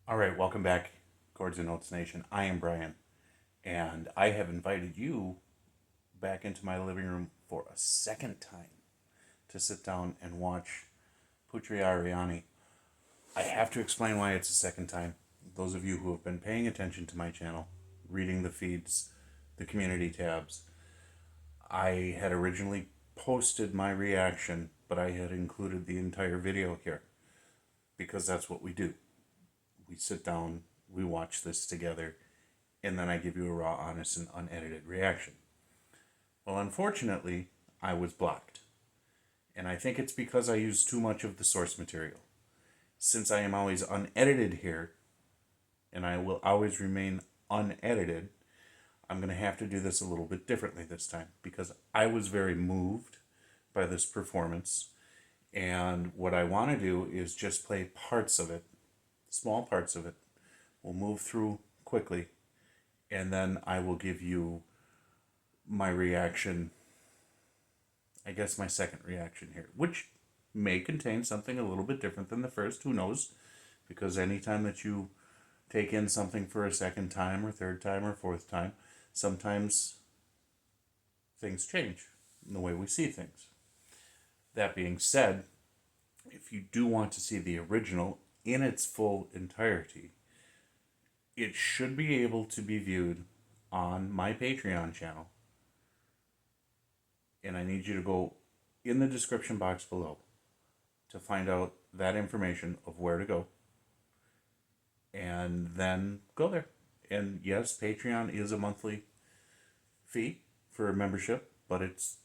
All right, welcome back, Chords and Notes Nation. I am Brian, and I have invited you back into my living room for a second time to sit down and watch Putri Ariani. I have to explain why it's a second time. Those of you who have been paying attention to my channel, reading the feeds, the community tabs, I had originally posted my reaction, but I had included the entire video here because that's what we do. We sit down, we watch this together, and then I give you a raw, honest, and unedited reaction. Well, unfortunately, I was blocked. And I think it's because I use too much of the source material. Since I am always unedited here, and I will always remain unedited, I'm going to have to do this a little bit differently this time because I was very moved by this performance. And what I want to do is just play parts of it, small parts of it. We'll move through quickly, and then I will give you my reaction, I guess my second reaction here, which may contain something a little bit different than the first, who knows, because anytime that you take in something for a second time or third time or fourth time, sometimes things change in the way we see things. That being said, if you do want to see the original in its full entirety, it should be able to be viewed on my Patreon channel. And I need you to go in the description box below to find out that information of where to go. And then go there. And yes, Patreon is a monthly fee for a membership, but it's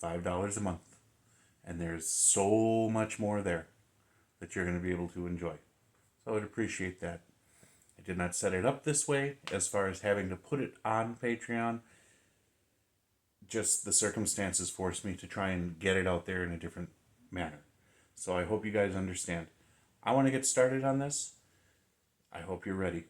$5 a month. And there's so much more there that you're going to be able to enjoy. So I would appreciate that. I did not set it up this way as far as having to put it on Patreon. Just the circumstances forced me to try and get it out there in a different manner. So I hope you guys understand. I want to get started on this. I hope you're ready.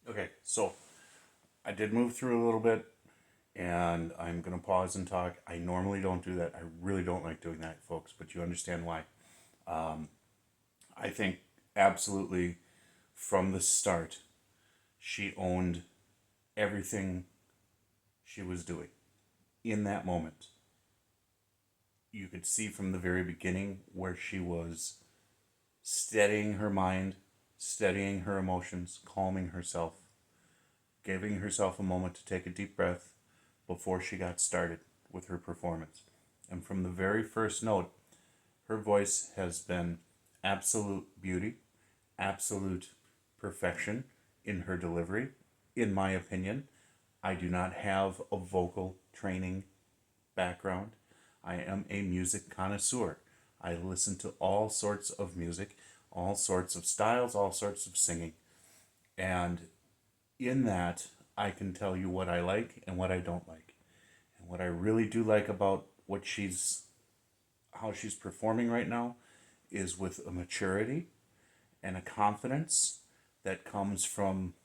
Okay, so I did move through a little bit, and I'm going to pause and talk. I normally don't do that. I really don't like doing that, folks, but you understand why. I think absolutely from the start, she owned everything she was doing in that moment. You could see from the very beginning where she was steadying her mind, steadying her emotions, calming herself, giving herself a moment to take a deep breath before she got started with her performance. And from the very first note, her voice has been absolute beauty, absolute perfection in her delivery, in my opinion. I do not have a vocal training background. I am a music connoisseur. I listen to all sorts of music, all sorts of styles, all sorts of singing. And in that, I can tell you what I like and what I don't like. And what I really do like about how she's performing right now is with a maturity and a confidence that comes from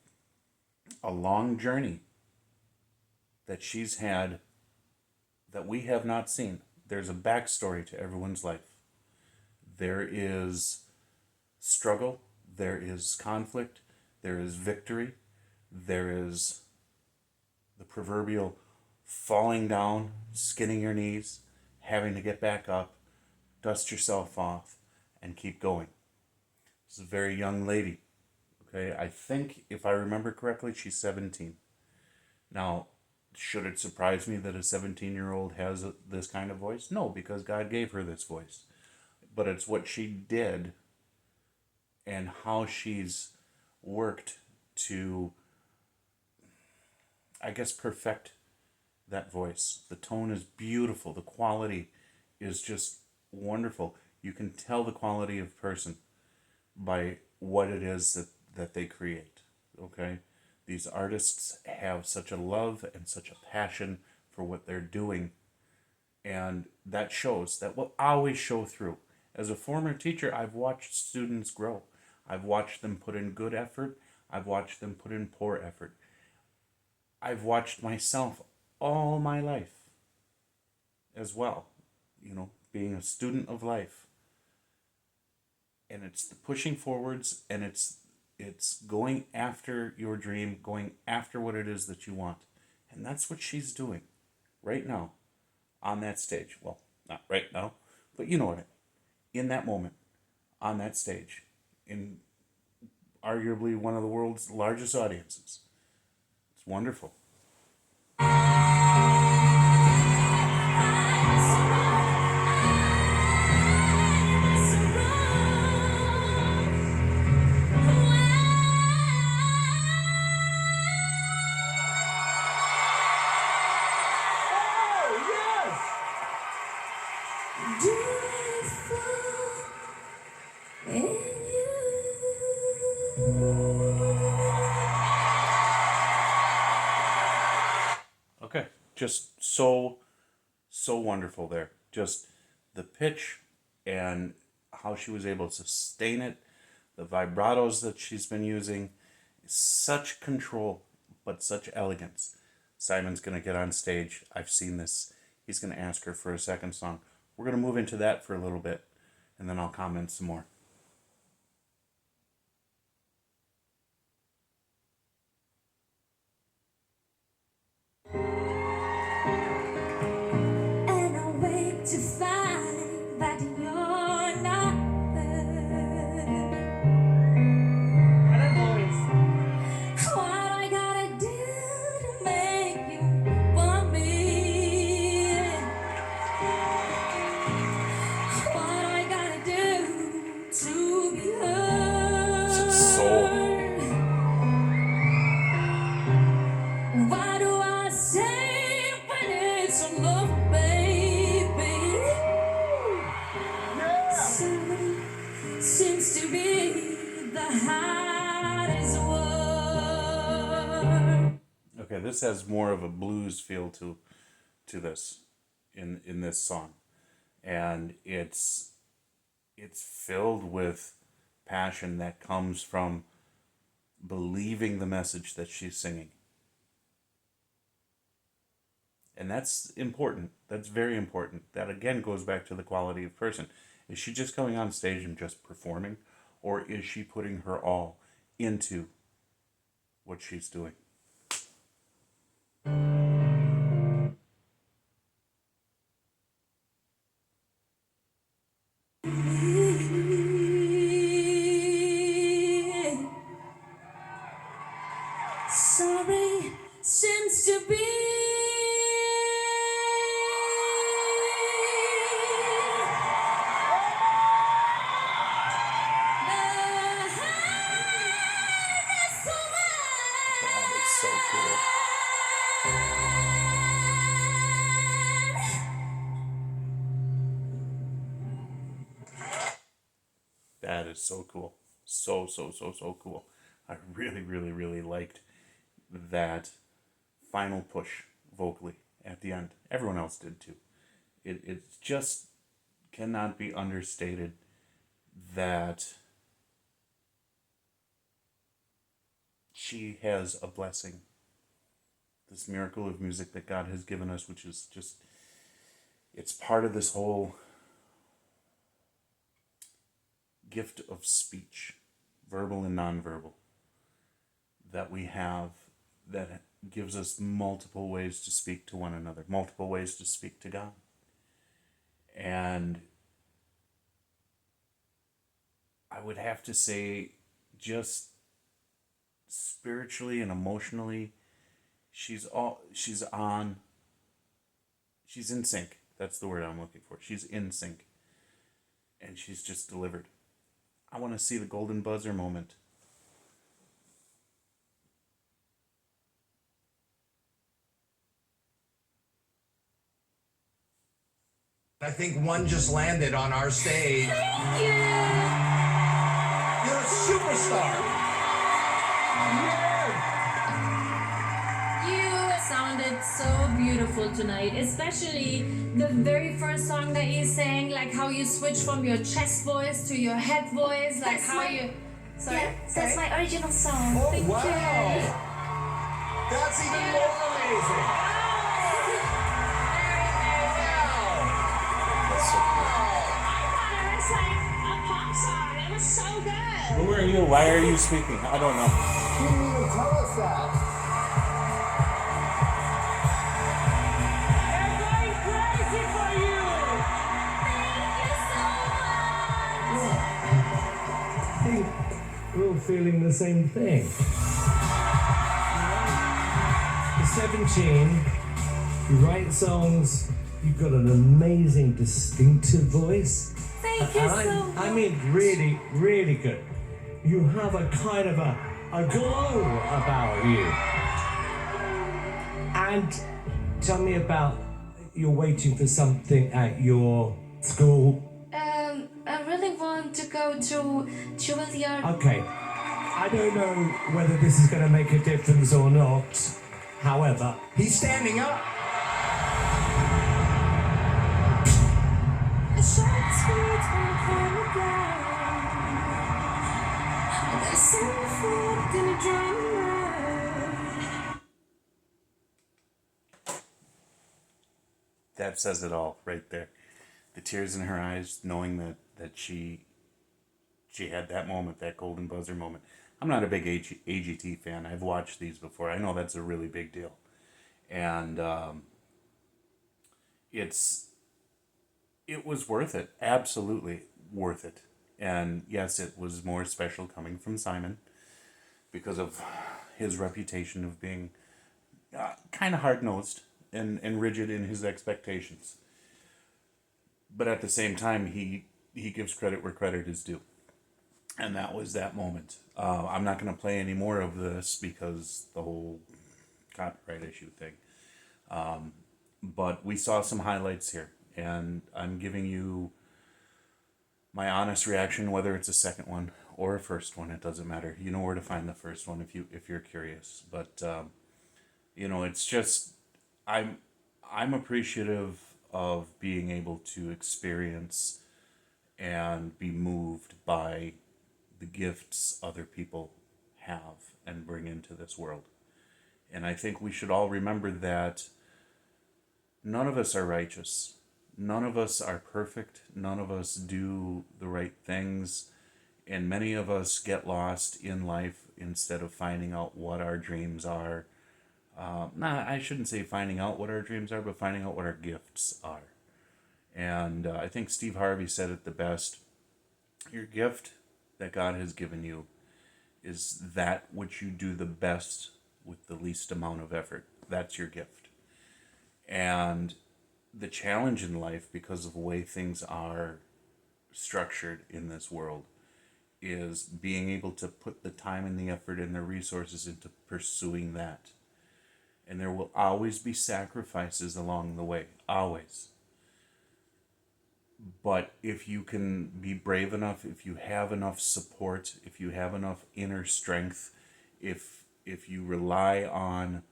a long journey that she's had that we have not seen. There's a backstory to everyone's life. There is struggle, there is conflict, there is victory, there is the proverbial falling down, skinning your knees, having to get back up, dust yourself off, and keep going. This is a very young lady. Okay, I think if I remember correctly, she's 17. Now, should it surprise me that a 17-year-old has this kind of voice? No, because God gave her this voice. But it's what she did and how she's worked to, I guess, perfect that voice. The tone is beautiful. The quality is just wonderful. You can tell the quality of person by what it is that they create. Okay? These artists have such a love and such a passion for what they're doing. And that shows, that will always show through. As a former teacher, I've watched students grow. I've watched them put in good effort. I've watched them put in poor effort. I've watched myself all my life as well, being a student of life. And it's the pushing forwards, and it's going after your dream, going after what it is that you want. And that's what she's doing right now on that stage. Well, not right now, but you know what I mean. In that moment, on that stage, in arguably one of the world's largest audiences. It's wonderful. Okay, just so wonderful there. Just the pitch and how she was able to sustain it, the vibratos that she's been using, such control, but such elegance. Simon's going to get on stage. I've seen this. He's going to ask her for a second song. We're going to move into that for a little bit, and then I'll comment some more. To find that you're not there. What I gotta do to make you want me? What I gotta do to be heard? Why do I say when it's a love, baby? Seems to be the hardest word. Okay, this has more of a blues feel to this in this song, and it's filled with passion that comes from believing the message that she's singing. And that's important. That's very important. That again goes back to the quality of person. Is she just coming on stage and just performing? Or is she putting her all into what she's doing? Sorry seems to be So cool. That is so cool. So cool. I really, really, really liked that final push vocally at the end. Everyone else did too. It just cannot be understated that she has a blessing, this miracle of music that God has given us, which is just, it's part of this whole gift of speech, verbal and nonverbal, that we have, that gives us multiple ways to speak to one another, multiple ways to speak to God. And I would have to say, just spiritually and emotionally, she's in sync. That's the word I'm looking for. She's in sync. And she's just delivered. I want to see the golden buzzer moment. I think one just landed on our stage. Thank you. You're a superstar. You sounded so beautiful tonight, especially the very first song that you sang, like how you switch from your chest voice to your head voice, like That's how my- you. Sorry, Yeah, that's my original song. Oh, Thank wow. you. That's even more amazing. That's so cool. It was like a pop song. It was so good. Who are you? Why are you speaking? I don't know. You didn't even tell us that. They're going crazy for you. Thank you so much. I think we're all feeling the same thing. You're 17, you write songs, you've got an amazing, distinctive voice. Thank you And so much. I mean, really, really good. You have a kind of a glow about you. And tell me about, you're waiting for something at your school. I really want to go to Juilliard. Okay, I don't know whether this is going to make a difference or not. However, He's standing up. A short skirt on the corner ground. I got a simple foot in a drum. That says it all right there. The tears in her eyes, knowing that she had that moment, that golden buzzer moment. I'm not a big AGT fan. I've watched these before. I know that's a really big deal. And it was worth it. Absolutely worth it. And yes, it was more special coming from Simon because of his reputation of being kind of hard-nosed and rigid in his expectations. But at the same time, he gives credit where credit is due. And that was that moment. I'm not going to play any more of this because the whole copyright issue thing. But we saw some highlights here. And I'm giving you my honest reaction, whether it's a second one or a first one. It doesn't matter. You know where to find the first one if you're curious. But, it's just, I'm appreciative of being able to experience and be moved by the gifts other people have and bring into this world. And I think we should all remember that none of us are righteous. None of us are perfect. None of us do the right things. And many of us get lost in life instead of finding out what our dreams are. I shouldn't say finding out what our dreams are, but finding out what our gifts are. And I think Steve Harvey said it the best. Your gift that God has given you is that which you do the best with the least amount of effort. That's your gift. And the challenge in life, because of the way things are structured in this world, is being able to put the time and the effort and the resources into pursuing that. And there will always be sacrifices along the way. Always. But if you can be brave enough, if you have enough support, if you have enough inner strength, if you rely on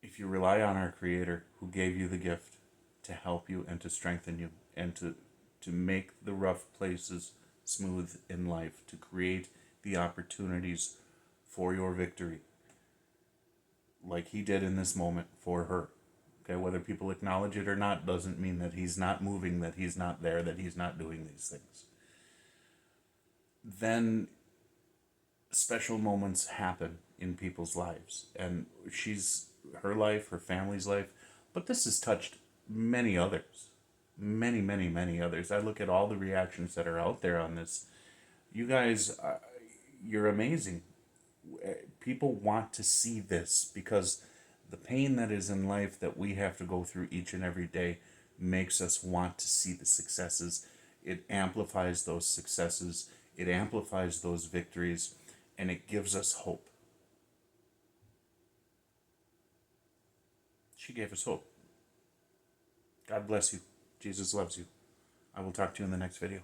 our Creator who gave you the gift to help you and to strengthen you and to make the rough places smooth in life, to create the opportunities for your victory, like he did in this moment for her. Okay, whether people acknowledge it or not doesn't mean that he's not moving, that he's not there, that he's not doing these things. Then special moments happen in people's lives, and her life, her family's life, but this has touched many others, many others. I look at all the reactions that are out there on this. You guys, you're amazing. People want to see this because the pain that is in life that we have to go through each and every day makes us want to see the successes. It amplifies those successes, it amplifies those victories, and it gives us hope. She gave us hope. God bless you. Jesus loves you. I will talk to you in the next video.